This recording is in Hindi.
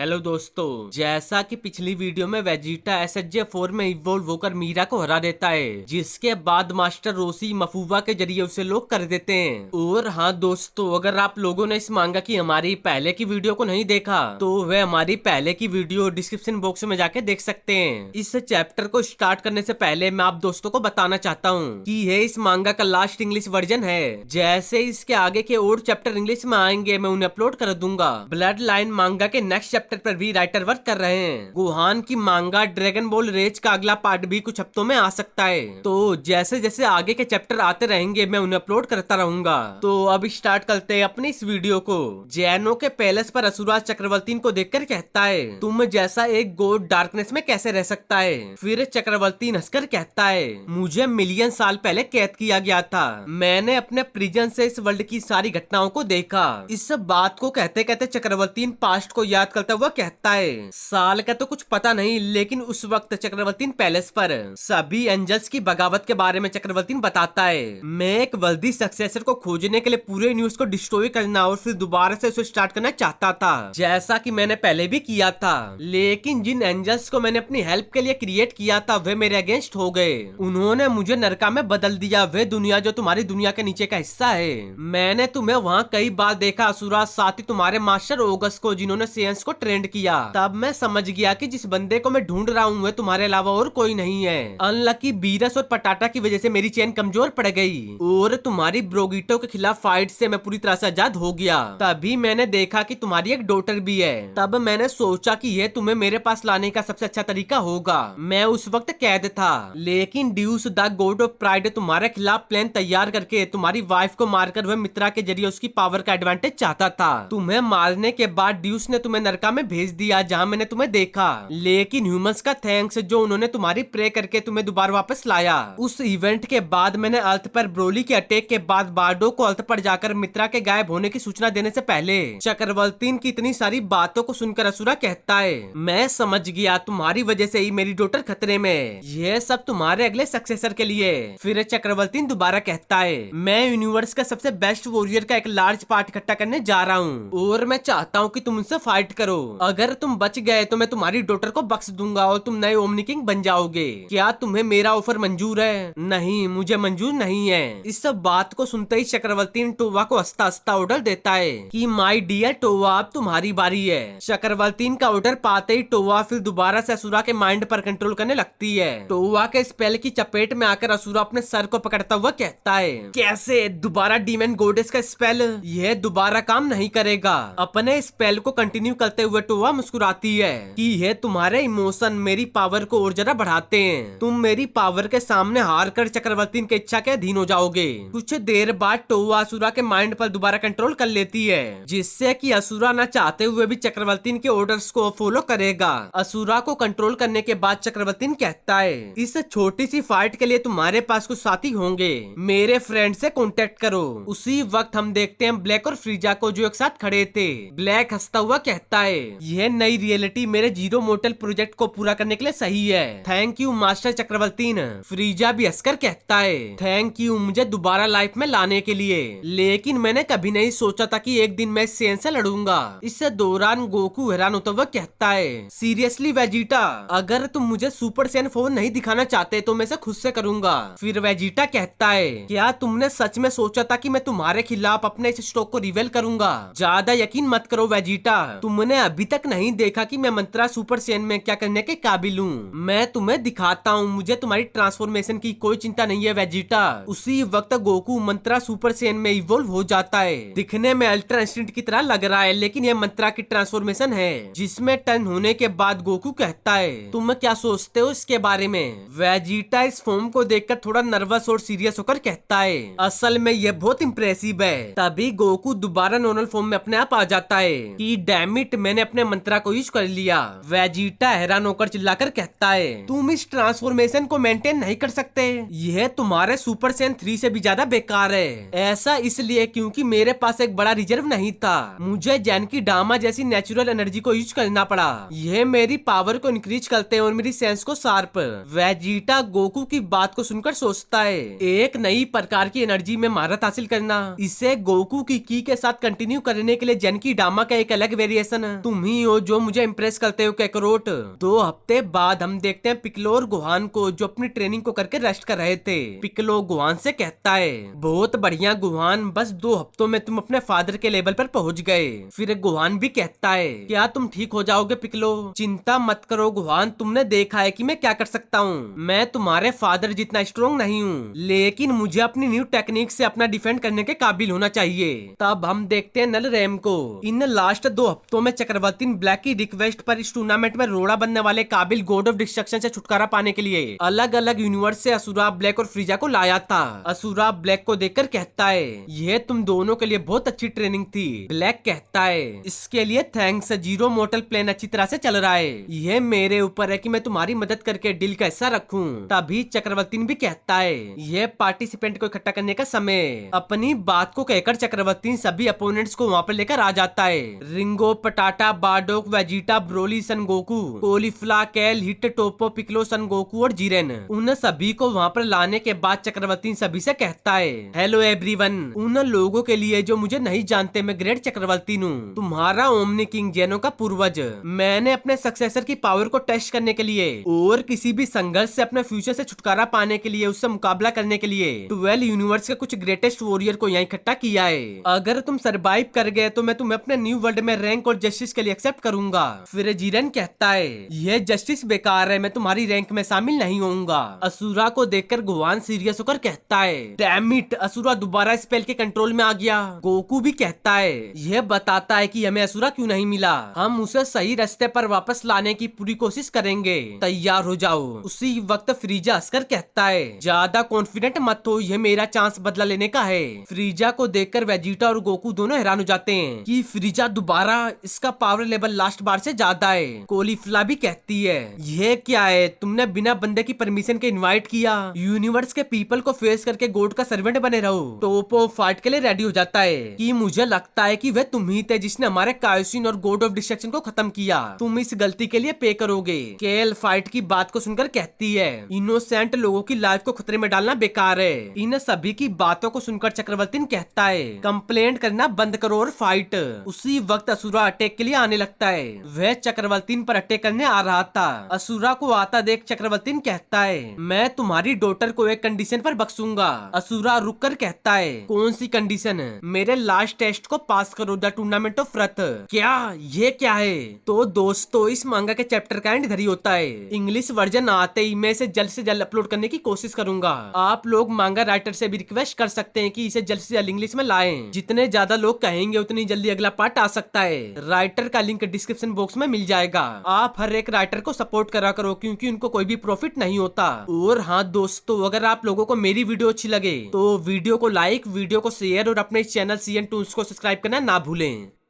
हेलो दोस्तों, जैसा कि पिछली वीडियो में वेजिटा SSJ-4 में इवोल्व होकर मीरा को हरा देता है, जिसके बाद मास्टर रोशी मफूबा के जरिए उसे लॉक कर देते हैं। और हाँ दोस्तों, अगर आप लोगों ने इस मांगा की हमारी पहले की वीडियो को नहीं देखा तो वह हमारी पहले की वीडियो डिस्क्रिप्शन बॉक्स में जाके देख सकते हैं। इस चैप्टर को स्टार्ट करने से पहले मैं आप दोस्तों को बताना चाहता हूँ कि यह इस मांगा का लास्ट इंग्लिश वर्जन है। जैसे इसके आगे के और चैप्टर इंग्लिश में आएंगे मैं उन्हें अपलोड कर दूंगा। ब्लड लाइन मांगा के नेक्स्ट चैप्टर पर भी राइटर वर्क कर रहे हैं। गोहान की मांगा ड्रैगन बॉल रेज का अगला पार्ट भी कुछ हफ्तों में आ सकता है। तो जैसे जैसे आगे के चैप्टर आते रहेंगे मैं उन्हें अपलोड करता रहूंगा। तो अब स्टार्ट करते हैं अपनी इस वीडियो को। जैनो के पैलेस पर असुराज चक्रवर्ती को देखकर कहता है, तुम जैसा एक गोड डार्कनेस में कैसे रह सकता है। फिर चक्रवर्ती हंसकर कहता है, मुझे मिलियन साल पहले कैद किया गया था। मैंने अपने प्रिजन से इस वर्ल्ड की सारी घटनाओं को देखा। इस बात को कहते कहते चक्रवर्ती पास्ट को याद करता हुआ कहता है, साल का तो कुछ पता नहीं, लेकिन उस वक्त चक्रवर्ती पैलेस पर सभी एंजल्स की बगावत के बारे में चक्रवर्ती बताता है। मैं एक वर्दी सक्सेसर को खोजने के लिए पूरे न्यूज को डिस्ट्रॉय करना और फिर दोबारा से उसे स्टार्ट करना चाहता था, जैसा कि मैंने पहले भी किया था। लेकिन जिन एंजल्स को मैंने अपनी हेल्प के लिए क्रिएट किया था वे मेरे अगेंस्ट हो गए। उन्होंने मुझे नरका में बदल दिया, वे दुनिया जो तुम्हारी दुनिया के नीचे का हिस्सा है। मैंने तुम्हें वहाँ कई बार देखा असुरा, साथ ही तुम्हारे मास्टर ओगस को जिन्होंने सेंस को ट्रेंड किया। तब मैं समझ गया कि जिस बंदे को मैं ढूंढ रहा हूँ वे तुम्हारे अलावा और कोई नहीं है। अनलकी बीरस और पटाटा की वजह से मेरी चेन कमजोर पड़ गई और तुम्हारी ब्रोगीटो के खिलाफ फाइट से मैं पूरी तरह से आजाद हो गया। तभी मैंने देखा कि तुम्हारी एक डॉटर भी है। तब मैंने सोचा कि यह तुम्हें मेरे पास लाने का सबसे अच्छा तरीका होगा। मैं उस वक्त कैद था, लेकिन ड्यूस द गॉड ऑफ प्राइड तुम्हारे खिलाफ प्लान तैयार करके तुम्हारी वाइफ को मारकर वह मित्रा के जरिए उसकी पावर का एडवांटेज चाहता था। तुम्हें मारने के बाद ड्यूस ने तुम्हें नरका में भेज दिया जहाँ मैंने तुम्हें देखा। लेकिन ह्यूमंस का थैंक्स जो उन्होंने तुम्हारी प्रे करके तुम्हें दोबारा वापस लाया। उस इवेंट के बाद मैंने अर्थ पर ब्रोली के अटैक के बाद बार्डो को अर्थ पर जाकर मित्रा के गायब होने की सूचना देने से पहले चक्रवर्ती की इतनी सारी बातों को सुनकर असुरा कहता है, मैं समझ गया तुम्हारी वजह से ही मेरी डॉटर खतरे में। यह सब तुम्हारे अगले सक्सेसर के लिए। फिर चक्रवर्ती दोबारा कहता है, मैं यूनिवर्स का सबसे बेस्ट वॉरियर का एक लार्ज पार्ट इकट्ठा करने जा रहा हूँ और मैं चाहता हूँ कि तुम उनसे फाइट करो। अगर तुम बच गए तो मैं तुम्हारी डॉटर को बख्श दूंगा और तुम नए ओमनी किंग बन जाओगे। क्या तुम्हें मेरा ऑफर मंजूर है? नहीं, मुझे मंजूर नहीं है। इस सब बात को सुनते ही चक्रवर्ती टोवा को हंसता हंसता ऑर्डर देता है कि माय डियर टोवा, अब तुम्हारी बारी है। चक्रवर्ती का ऑर्डर पाते ही टोवा फिर दोबारा से असुरा के माइंड पर कंट्रोल करने लगती है। टोवा के स्पेल की चपेट में आकर असुरा अपने सर को पकड़ता हुआ कहता है, कैसे दोबारा डीमन गॉडेस का स्पेल? यह दोबारा काम नहीं करेगा। अपने स्पेल को कंटिन्यू करते हुए टोवा मुस्कुराती है कि यह तुम्हारे इमोशन मेरी पावर को और ज्यादा बढ़ाते हैं। तुम मेरी पावर के सामने हार कर चक्रवर्ती की इच्छा के अधीन हो जाओगे। कुछ देर बाद टोवा असुरा के माइंड पर दोबारा कंट्रोल कर लेती है, जिससे कि असुरा न चाहते हुए भी चक्रवर्ती के ऑर्डर्स को फॉलो करेगा। असुरा को कंट्रोल करने के बाद चक्रवर्ती कहता है, इस छोटी सी फाइट के लिए तुम्हारे पास कुछ साथी होंगे, मेरे फ्रेंड से कांटेक्ट करो। उसी वक्त हम देखते हैं ब्लैक और फ्रीजा को जो एक साथ खड़े थे। ब्लैक हंसता हुआ कहता है, यह नई रियलिटी मेरे जीरो मोटल प्रोजेक्ट को पूरा करने के लिए सही है। थैंक यू मास्टर चक्रवर्ती। फ्रीजा भी हंसकर कहता है, थैंक यू मुझे दोबारा लाइफ में लाने के लिए। लेकिन मैंने कभी नहीं सोचा था कि एक दिन मैं सेन से लड़ूंगा। इस दौरान गोकू हैरान होता हुआ कहता है, सीरियसली वेजिटा, अगर तुम मुझे सुपर सैयन 4 नहीं दिखाना चाहते तो मैं इसे खुद से करूंगा। फिर वेजिटा कहता है, क्या तुमने सच में सोचा था कि मैं तुम्हारे खिलाफ अपने इस स्टॉक को रिवेल करूंगा? ज्यादा यकीन मत करो वेजिटा, तुमने अभी तक नहीं देखा कि मैं मंत्रा सुपर सैयन में क्या करने के काबिल हूँ। मैं तुम्हें दिखाता हूँ, मुझे तुम्हारी ट्रांसफॉर्मेशन की कोई चिंता नहीं है वेजिटा। उसी वक्त गोकू मंत्रा सुपर सैयन में इवॉल्व हो जाता है। दिखने में अल्ट्रा इंस्टिंक्ट की तरह लग रहा है, लेकिन यह मंत्रा की ट्रांसफॉर्मेशन है, जिसमें टर्न होने के बाद गोकू कहता है, तुम क्या सोचते हो इसके बारे में? वेजिटा इस फॉर्म को देखकर थोड़ा नर्वस और सीरियस होकर कहता है, असल में यह बहुत इम्प्रेसिव है। तभी गोकू दोबारा नॉर्मल फॉर्म में अपने आप आ जाता है कि डैम इट, मैंने अपने मंत्रा को यूज कर लिया। वेजिटा हैरान होकर चिल्लाकर कहता है, तुम इस ट्रांसफॉर्मेशन को मेंटेन नहीं कर सकते? यह तुम्हारे सुपर सैयन 3 से भी ज्यादा बेकार है। ऐसा इसलिए क्योंकि मेरे पास एक बड़ा रिजर्व नहीं था। मुझे जैनकी डामा जैसी नेचुरल एनर्जी को यूज करना पड़ा। यह मेरी पावर को इंक्रीज करते हैं और मेरी सेंस को शार्प। वेजिटा गोकू की बात को सुनकर सोचता है, एक नई प्रकार की एनर्जी में महारत हासिल करना, इसे गोकू की के साथ कंटिन्यू करने के लिए जैनकी डामा का एक अलग वेरिएशन तुम ही हो जो मुझे इम्प्रेस करते हो कैकरोट। 2 हफ्ते बाद हम देखते हैं पिक्लो और गोहान को जो अपनी ट्रेनिंग को करके रेस्ट कर रहे थे। पिक्लो गोहान से कहता है बहुत बढ़िया गोहान, बस 2 हफ्तों में तुम अपने फादर के लेवल पर पहुंच गए। फिर गोहान भी कहता है क्या तुम ठीक हो जाओगे पिक्लो, चिंता मत करो गोहान, तुमने देखा है कि मैं क्या कर सकता हूँ। मैं तुम्हारे फादर जितना स्ट्रॉन्ग नहीं हूँ, लेकिन मुझे अपनी न्यू टेक्निक से अपना डिफेंड करने के काबिल होना चाहिए। तब हम देखते हैं नल रैम को। इन लास्ट 2 हफ्तों में चक्रवर्ती ब्लैक की रिक्वेस्ट पर इस टूर्नामेंट में रोड़ा बनने वाले काबिल गॉड ऑफ डिस्ट्रक्शन से छुटकारा पाने के लिए अलग अलग यूनिवर्स से असुरा ब्लैक और फ्रीजा को लाया था। असुरा ब्लैक को देखकर कहता है यह तुम दोनों के लिए बहुत अच्छी ट्रेनिंग थी। ब्लैक कहता है इसके लिए थैंक्स, जीरो मोटल प्लेन अच्छी तरह से चल रहा है, यह मेरे ऊपर है कि मैं तुम्हारी मदद करके डील का हिस्सा रखूं। तभी चक्रवर्ती भी कहता है यह पार्टिसिपेंट को इकट्ठा करने का समय। अपनी बात को कहकर चक्रवर्ती सभी अपोनेंट्स को वहाँ पर लेकर आ जाता है। रिंगो, पटाटा, बार्डोक, वेजिटा, ब्रोली, सन गोकू, कोलिफ्ला, कैल, हिट, टोपो, पिक्लो, सन गोकू और जीरेन, उन सभी को वहाँ पर लाने के बाद चक्रवर्ती सभी से कहता है हेलो एवरीवन, उन लोगों के लिए जो मुझे नहीं जानते मैं ग्रेट चक्रवर्ती हूँ, तुम्हारा ओमनी किंग जेनो का पूर्वज। मैंने अपने सक्सेसर की पावर को टेस्ट करने के लिए और किसी भी संघर्ष से अपने फ्यूचर से छुटकारा पाने के लिए, उससे मुकाबला करने के लिए 12 यूनिवर्स के कुछ ग्रेटेस्ट वॉरियर को यहाँ इकट्ठा किया है। अगर तुम सरवाइव कर गए तो मैं तुम्हें अपने न्यू वर्ल्ड में रैंक और जस्टिस के लिए एक्सेप्ट करूंगा। फिर जीरन कहता है यह जस्टिस बेकार है, मैं तुम्हारी रैंक में शामिल नहीं होऊंगा। असुरा को देखकर गोहान सीरियस होकर कहता है डैम इट, असुरा दोबारा स्पेल के कंट्रोल में आ गया। गोकू भी कहता है यह बताता है कि हमें असुरा क्यों नहीं मिला, हम उसे सही रास्ते पर वापस लाने की पूरी कोशिश करेंगे, तैयार हो जाओ। उसी वक्त फ्रीजा हंसकर कहता है ज्यादा कॉन्फिडेंट मत हो, यह मेरा चांस बदला लेने का है। फ्रीजा को देखकर वेजिटा और गोकू दोनों हैरान हो जाते हैं कि फ्रीजा दोबारा, इसका पावर लेवल लास्ट बार से ज्यादा है। कोलिफ्ला भी कहती है यह क्या है, तुमने बिना बंदे की परमिशन के इनवाइट किया, यूनिवर्स के पीपल को फेस करके गॉड का सर्वेंट बने रहो। टोपो फाइट के लिए रेडी हो जाता है कि मुझे लगता है कि वह तुम ही थे जिसने हमारे कायोसिन और गॉड ऑफ डिस्ट्रक्शन को खत्म किया, तुम इस गलती के लिए पे करोगे। केल फाइट की बात को सुनकर कहती है इनोसेंट लोगों की लाइफ को खतरे में डालना बेकार है। इन सभी की बातों को सुनकर चक्रवर्ती कहता है कंप्लेंट करना बंद करो और फाइट। उसी वक्त असुरा अटैक के लिए आने लगता है, वह चक्रवर्ती पर अटैक करने आ रहा था। असुरा को आता देख चक्रवर्ती कहता है मैं तुम्हारी डॉटर को एक कंडीशन पर बख्शूंगा। असुरा रुककर कहता है कौन सी कंडीशन, मेरे लास्ट टेस्ट को पास करो, द टूर्नामेंट ऑफ रथ। क्या ये क्या है? तो दोस्तों इस मांगा के चैप्टर का एंड इधर ही होता है। इंग्लिश वर्जन आते ही मैं इसे जल्द से जल्द अपलोड करने की कोशिश करूंगा। आप लोग मांगा राइटर से भी रिक्वेस्ट कर सकते हैं कि इसे जल्द से जल्द इंग्लिश में लाएं। जितने ज्यादा लोग कहेंगे उतनी जल्दी अगला पार्ट आ सकता है। राइटर का लिंक डिस्क्रिप्शन बॉक्स में मिल जाएगा। आप हर एक राइटर को सपोर्ट करा करो क्योंकि उनको कोई भी प्रॉफिट नहीं होता। और हाँ दोस्तों, अगर आप लोगों को मेरी वीडियो अच्छी लगे तो वीडियो को लाइक, वीडियो को शेयर और अपने चैनल CN Toons को सब्सक्राइब करना ना भूलें।